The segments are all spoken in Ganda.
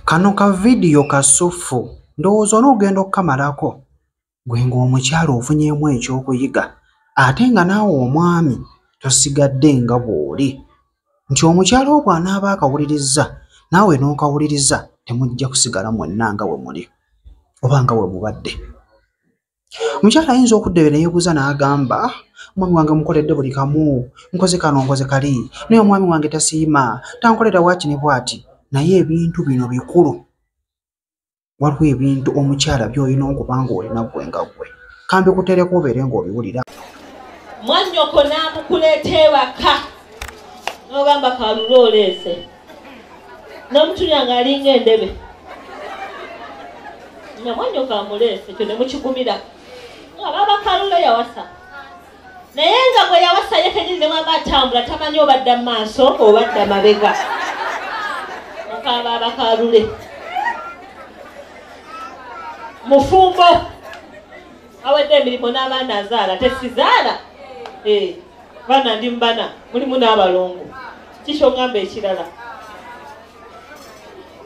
Kano ka video kasufu ndowooza n'ogenda okukamalako gwe ng'omukyala ofunyeemu ekyokuyiga ate nga naawe omwami tosigadde nga bw'oli nti omukyala ogwo anaaba akawulirizza naawe n'okawuliriza temujja kusigala mwenna nga bwe muli oba nga bwe mubadde. Omukyala ayinza okudda ne yeebuuza n'agamba omwami wange mukoledde buli kamu nkoze kano nkoze kali naye omwami wange tasiima tankolera waaki ne bw'ati. Naye ebintu bino bikulu. Waliwo ebintu omukyala by'olina okuba ng'olina ggwe nga ggwe. Kambi kuteereko obeere ng'obiwulira. Mwannyoko n'amukuleeta ewaka n'ogamba kalula oleese n'omutunya ng'alinga endebe nga mwannyoko amuleese ekyo ne mukigumira nga baba kalula yawasa naye nga bwe yawasa ye kenyini ne mwaba atambula tamanyi obadda mu maaso obadda mabega mukaba abakalule mufumbo awedde emirimu n'abaana azaala tesizaala baana ndi mbana mulimu n'abalongo kisho ngamba ekirala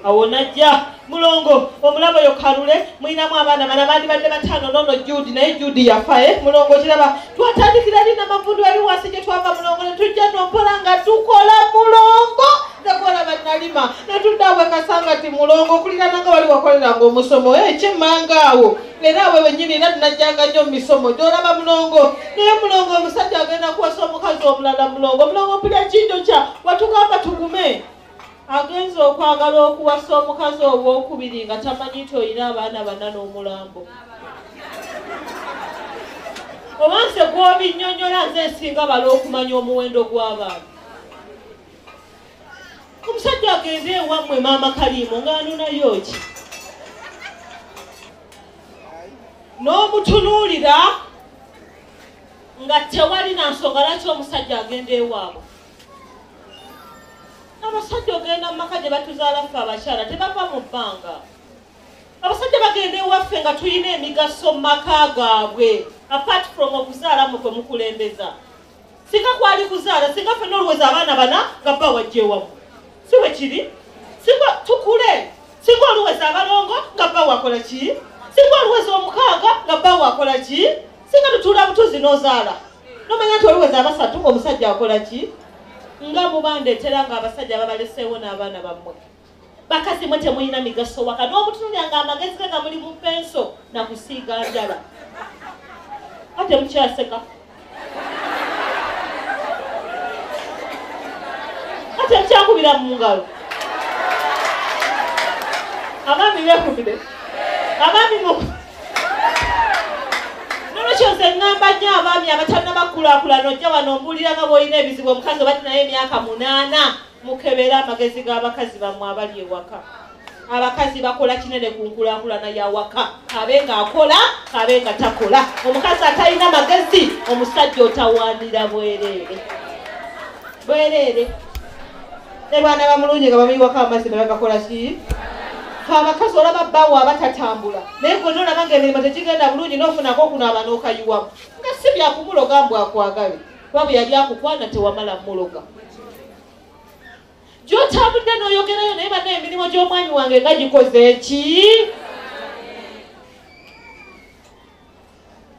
awo najja mulongo omulabo oyo kalule mulinamu abaana bana bandibadde bataano nono Judi naye Judi yafaye mulongo kiraba twatandikira lina mavundo yali wasi gye twava mulongo ne tujja nompola nga tukola mulongo nekola bannalima netuddawe kasanga ti mulongo okulirana nga wali wakoleranga omusomo kyemmanga awo era awe wennyini era tunajjanga nnyo mu misomo gyolaba mulongo naye mulongo omusajja agenda kuwasa omukazi omulala mulongo mpulya kindo kya watugamba tugume agenza okwagala okuwasa omukazi ow'okubiri nga tamanyi nti olina abaana bana n'omulambo obanse gw'obinnyonnyola nze nsinga bala okumanya omuwendo gw'abaana. Omusajja agenze ewammwe maama Kalimu ng'anunayo ki n'omutunuulira nga tewali na nsonga lwaki omusajja agenda ewaabwe. Abasajja ogenda mu maka gye batuzaala ffe abakyala tebava mu bbanga. Abasajja bagenda ewaffe nga tulina emigaso mu maka gaabwe apart from okuzaalamu kwe mukulembeza. Singa kwali kuzaala singa ffe n'olowooza abaana bana nga bba wajja ewamu si bwe kiri singa tukule singa oluweza abalongo nga bba wakola ki singa oluweza omukaaga nga bba wakola ki singa tutuula butuzi n'ozaala nomanya nti oluweza abasatu omusajja akola ki nga mubandeetera nga abasajja babaleseewo n'abaana bammwe. Bakazi mwe temulina migaso waka n'omutunulya nga amagezi ge nga muli mu penso na kusiiga njala ate mukyaseka ate mukyakubira mu ngalo abaami beekubire abaami nolwekyoze ŋŋamba nnyo abaami abatalina bakulaakulana ojja wano ombuulira nga bw'olina ebizibu omukazi obati naye emyaka 8 mukebera amagezi g'abakazi bammwe abali ewaka. Abakazi bakola kinene ku nkulaakulana ya waka kabe nga akola kabe nga takola. Omukazi atalina magezi omusajja otawaanira bwereere ne baana bamulungi nga bamanyi waka amazima bagakola ki abakazi olaba bbawo abatatambula naye gonna olaba ng'emirimu tegigenda bulungi n'ofunako okunaaba n'okayiwamu nga si byakumuloga mbw akwagale kuba bwe yali akukwana tewamala mmuloga gy'otambudde n'oyogerayo naye banna emirimu gy'omwami wange nga gikoze ki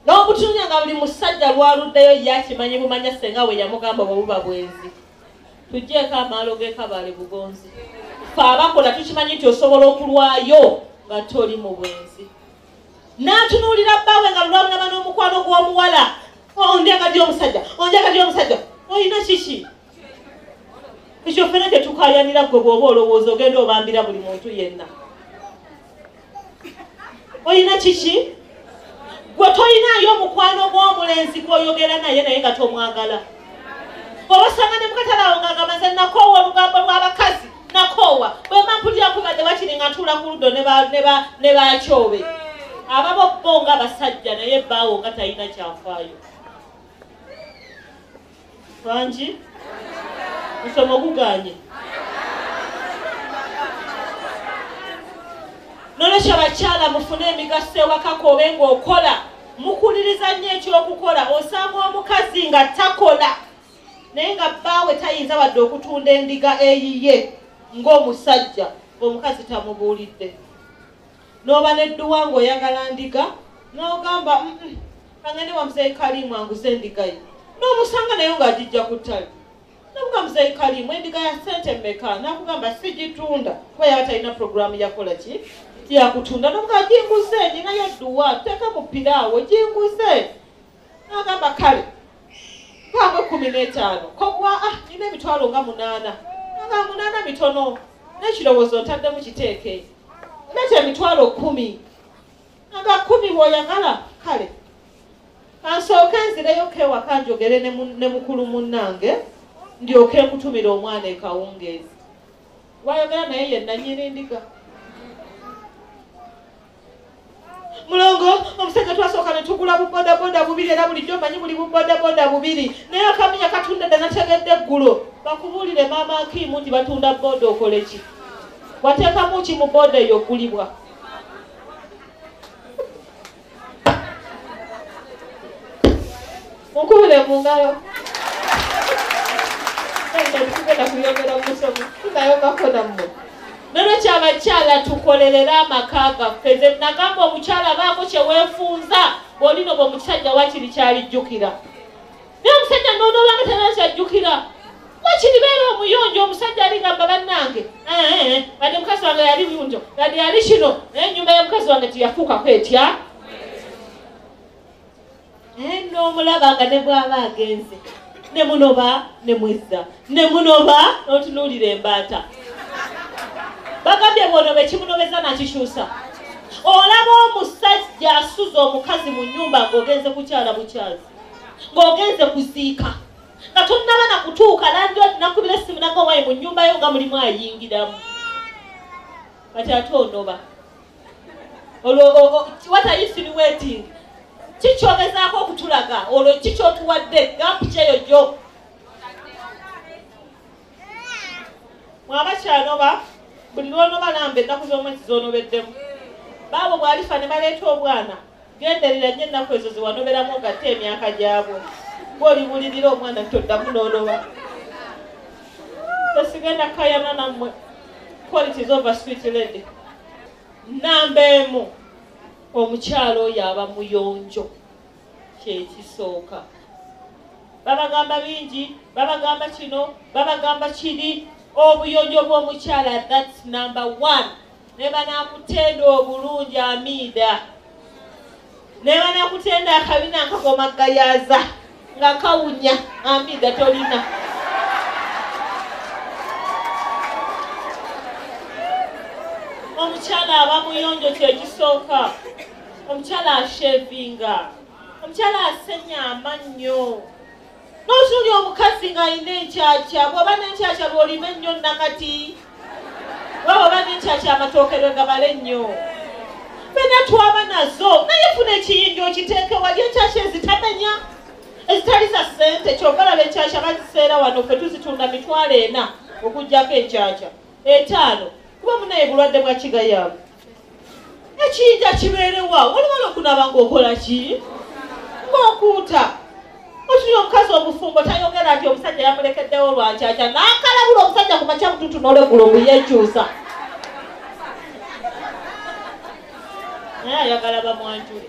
n'obutunya nga buli musajja lwaluddeyo yakimanyi bumanya senga we yamugamba bwe buba bwenzi tujjeeko amaalo g'ekabaale bugonzi fe abakola tukimanyi nti osobola okulwayo nga toli mu bwenzi. N'atunuulira bbaawe nga lwamulaba n'omukwano gw'omuwala onjagadi omusajja olina kiki ekyo ffena tetukaayanira gwe bw'oba olowooza ogenda obambira buli muntu yenna olina kiki gwe tolinaayo omukwano gw'omulenzi gw'oyogera naye nga tomwagala obasanga ne mukatalawo ng'agamba nze nakoowa olugambo lw'abakazi nakoowa bwemba mpulira kubadde bakiri nga ntuula ku luddo ne bakyobe ababo bo nga basajja naye bbaawo nga talina kyafaayo bangi musomo guganye nolwekyo bakyala mufune emigaso ewaka kobe ng'okola mukuliriza nnyo ekyokukola osanga omukazi nga takola naye nga bbaawe tayinza wadde okutunda endiga eyiye ng'omusajja ng'omukazi tamubuulidde. N'oba n'edduwa ng'oyagala ndiga n'ogamba kangende wa Muzeeyi Kalimu anguze endiga ye. N'omusanga nayo ng'agijja ku ttale. N'omuga Muzeeyi Kalimu endiga ya ssente mmeka? N'akugamba sigitunda kuba yaba talina puroguramu yakola ki yakutunda. N'omuga ginguze ninayo edduwa teeka mu piraawo ginguze. N'agamba kale pamwe 15 kogwa nina emitwalo nga 8. N'agamba 8 mitono n'ekirowoozo ntaddemu kiteeke leta emitwalo 10. Nga 10 bw'oyagala kale kansooke nzireyo kewaka njogere ne mukulu munnange ndyoke nkutumira omwana ekawungeezi. Wayogera naye yenna nnyini ndiga. Mulongo omusajja twasooka ne tugula bubodaboda bubiri era bulijjo manyi buli bubodaboda bubiri naye akamenya katunda ddala nategedde eggulo bakubuulire maama Akimu nti batunda boda okole ki wateekamu ki mu boda eyo oggulibwa. Munkubire mu ngalo tugenda kuyogera musomo tunayogako nammwe. Nolwekyo abakyala tukolerera amaka gaffe. Nze nagamba omukyala baako kye weefunza bw'olino bwe omusajja wakiri kyalijjukira. Naye omusajja n'onoobanga talina kyajjukira wakiri beera omuyonjo. Omusajja aligamba bannange badde mukazi wange yali buyonjo gadde yali kino naye ennyumba ya mukazi wange tiyafuukako etya. N'omulaba nga ne bw'aba agenze ne munoba ne mwezza ne munoba n'otunuulira embaata. Bagambye bw'onoba ekimunobeza nakikyusa. Olaba omusajja asuza omukazi mu nnyumba ng'ogenze kukyala bukyazi ng'ogenze kuziika nga tonnaba nakutuuka landlord nakubira essimu nagawayi mu nnyumba yo nga mulimu ayingiramu. Kati ate onoba olwo what are you insinuating? Kikyogezaako okutulaga olwo kikyotuwadde gampu kyeyo gyo. Mwabakyanoba buli lwonoba namba ennaku z'omwezi z'onobeddemu. Baabo bw'alifa ne baleeta obwana genderera nnyo ennaku ezo zewanoberamu ngatte emyaka gyabwe. Bw'olibulirira omwana toddamu n'onoba. Tesigenda kayana nammwe. Qualities of a sweet lady. Namba emu omukyalo oyo aba muyonjo kyekisooka. Babagamba bingi babagamba kino babagamba kiri. Obuyonjo bw'omukyala that's number 1. Ne banakutenda obulungi Amida. Ne banakutenda akabina nkagomagayaza nga kawunya Amida tolina. Omukyala aba muyonjo kyekisooka. Omukyala ashevinga. Omukyala asenya amannyo. N'osuli omukazi ng'alina enkyakya bw'oba n'enkyakya lw'olima ennyo nakati bw'oba n'enkyakya amatookerwe gabala ennyo. Fena twaba nazo naye funa ekiyinja okiteeke wali enkyakya ezitamenya ezitali za ssente. Kyova laba enkyakya baziseera wano ffe tuzitunda 4,000 okuggyako enkyakya 5 kuba munaye bulwadde bwa kigayaavu. Ekiyinja kibeerewa waliwo okunaba ng'okola ki ng'okuuta. Otuli omukazi omufumbo tayogera nti omusajja yamulekeddewo lwankyakya n'akalabula omusajja ku makya mututu n'olegula obuyekyusa. Naye ayagala bamwanjule.